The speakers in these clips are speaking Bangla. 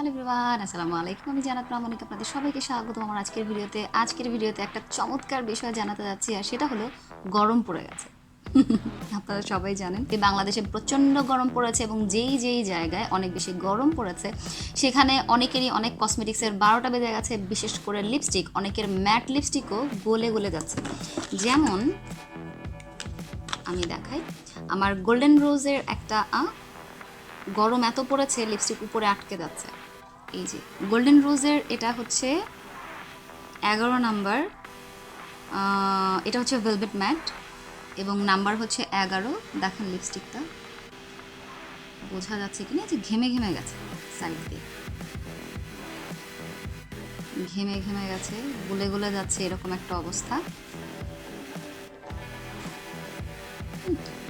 হ্যালো এভরিওয়ান, আসসালামু আলাইকুম। আমি জানাত প্রামাণিক আপনাদের সবাইকে স্বাগতম আমার আজকের ভিডিওতে একটা চমৎকার বিষয় জানাতে যাচ্ছি, আর সেটা হলো গরম পড়ে গেছে। আপনারা সবাই জানেন যে বাংলাদেশে প্রচণ্ড গরম পড়েছে, এবং যেই যেই জায়গায় অনেক বেশি গরম পড়েছে সেখানে অনেকেরই অনেক কসমেটিক্সের 12টা বেজে গেছে। বিশেষ করে লিপস্টিক, অনেকের ম্যাট লিপস্টিকও গলে গলে যাচ্ছে। যেমন আমি দেখাই, আমার গোল্ডেন রোজের একটা গরম এত পড়েছে লিপস্টিক উপরে আটকে যাচ্ছে। এই যে গোল্ডেন রোজের এটা হচ্ছে 11 নাম্বার, এটা হচ্ছে ভেলভেট ম্যাট এবং নাম্বার হচ্ছে 11। দেখেন লিপস্টিকটা বোঝা যাচ্ছে কিনা, যে ঘেমে ঘেমে গেছে, সাইড দিয়ে ঘেমে ঘেমে গেছে, গলে গলে যাচ্ছে, এরকম একটা অবস্থা।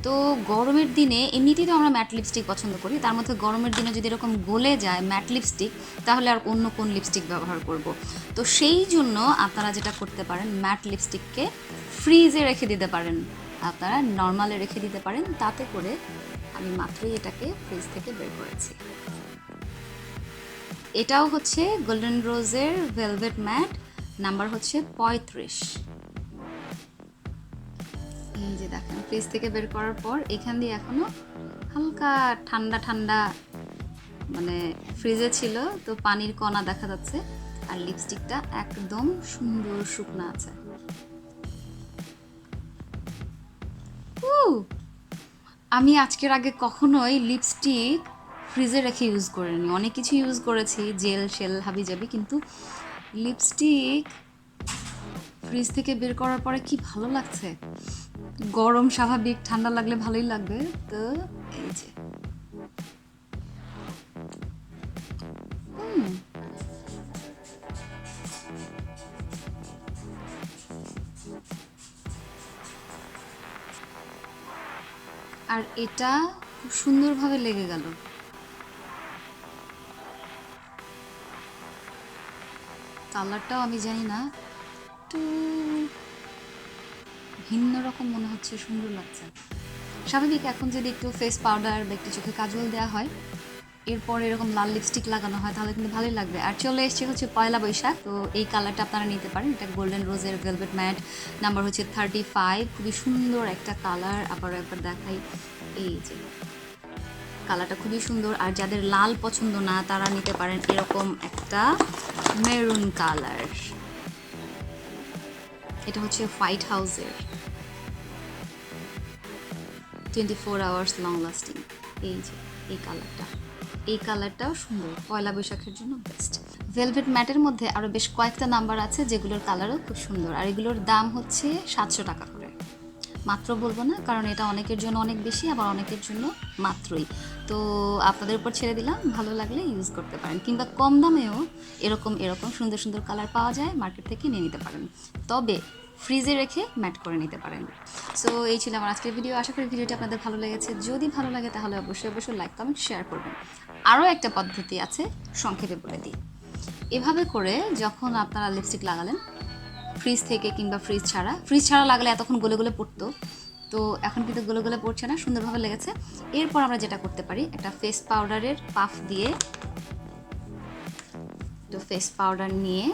তো গরমের দিনে এমনিতেই তো আমরা ম্যাট লিপস্টিক পছন্দ করি, তার মধ্যে গরমের দিনে যদি এরকম গলে যায় ম্যাট লিপস্টিক, তাহলে আর অন্য কোন লিপস্টিক ব্যবহার করব। তো সেই জন্য আপনারা যেটা করতে পারেন, ম্যাট লিপস্টিককে ফ্রিজে রেখে দিতে পারেন, আপনারা নর্মালে রেখে দিতে পারেন। তাতে করে আমি মাত্রই এটাকে ফ্রিজ থেকে বের করেছি। এটাও হচ্ছে গোল্ডেন রোজের ভেলভেট ম্যাট, নাম্বার হচ্ছে 35। এই যে দেখেন, ফ্রিজ থেকে বের করার পর এখান দিয়ে এখনো হালকা ঠান্ডা ঠান্ডা, মানে ফ্রিজে ছিল তো পানির কণা দেখা যাচ্ছে, আর লিপস্টিকটা একদম সুন্দর শুকনা আছে। আমি আজকের আগে কখনোই লিপস্টিক ফ্রিজে রেখে ইউজ করিনি। অনেক কিছু ইউজ করেছি, জেল শেল হাবি যাবি, কিন্তু লিপস্টিক ফ্রিজ থেকে বের করার পরে কি ভালো লাগছে। গরম স্বাভাবিক, ঠান্ডা লাগলে ভালোই লাগবে। তো এই যে আর এটা খুব সুন্দরভাবে লেগে গেল। কালারটাও আমি জানি না, একটু ভিন্ন রকম মনে হচ্ছে, সুন্দর লাগছে। স্বাভাবিক এখন যদি একটু ফেস পাউডার বা একটু চোখে কাজল দেওয়া হয়, এরপর এরকম লাল লিপস্টিক লাগানো হয়, তাহলে কিন্তু ভালোই লাগবে। আর চলে এসছে হচ্ছে পয়লা বৈশাখ, তো এই কালারটা আপনারা নিতে পারেন। এটা গোল্ডেন রোজের ভেলভেট ম্যাট, নাম্বার হচ্ছে 35। খুবই সুন্দর একটা কালার। আবারও একবার দেখাই, এই যে কালারটা খুবই সুন্দর। আর যাদের লাল পছন্দ না, তারা নিতে পারেন এরকম একটা মেরুন কালার। এটা হচ্ছে হোয়াইট হাউসের 24 আওয়ার্স লং লাস্টিং। এই যে এই কালারটাও সুন্দর, পয়লা বৈশাখের জন্য বেস্ট। ভেলভেট ম্যাটের মধ্যে আরও বেশ কয়েকটা নাম্বার আছে যেগুলোর কালারও খুব সুন্দর, আর এগুলোর দাম হচ্ছে 700 টাকা করে। মাত্র বলবো না, কারণ এটা অনেকের জন্য অনেক বেশি, আবার অনেকের জন্য মাত্রই। তো আপনাদের উপর ছেড়ে দিলাম, ভালো লাগলে ইউজ করতে পারেন, কিংবা কম দামেও এরকম সুন্দর সুন্দর কালার পাওয়া যায়, মার্কেট থেকে নিয়ে নিতে পারেন। তবে ফ্রিজে রেখে ম্যাট করে নিতে পারেন। সো এই ছিল আমার আজকের ভিডিও। আশা করি ভিডিওটি আপনাদের ভালো লেগেছে। যদি ভালো লাগে তাহলে অবশ্যই লাইক কমেন্ট শেয়ার করবেন। আরও একটা পদ্ধতি আছে, সংক্ষেপে বলে দিই। এভাবে করে যখন আপনারা লিপস্টিক লাগালেন ফ্রিজ থেকে কিংবা ফ্রিজ ছাড়া লাগালে এতক্ষণ গলে গলে পড়তো, তো এখন কিন্তু গলে গলে পড়ছে না, সুন্দরভাবে লেগেছে। এরপর আমরা যেটা করতে পারি, একটা ফেস পাউডারের পাফ দিয়ে, একটু ফেস পাউডার নিয়ে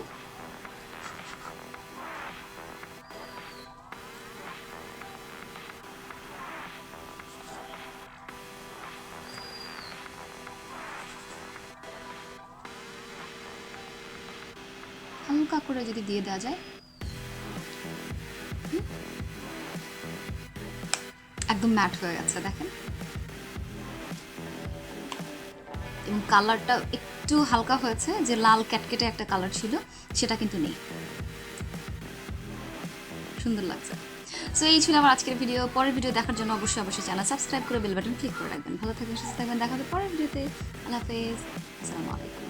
হালকা করে যদি দিয়ে দেওয়া যায়, একদম ম্যাট হয়ে গেছে দেখেন। এবং কালারটা একটু হালকা হয়েছে, যে লাল ক্যাটকেটে একটা কালার ছিল সেটা কিন্তু নেই, সুন্দর লাগছে। সো এই ছিল আমার আজকের ভিডিও। পরের ভিডিও দেখার জন্য অবশ্যই চ্যানেল সাবস্ক্রাইব করে বেল বাটন ক্লিক করে রাখবেন। ভালো থাকবেন, সুস্থ থাকবেন, দেখা হবে পরের ভিডিওতে। আল্লাহ হাফেজ, আসসালামু আলাইকুম।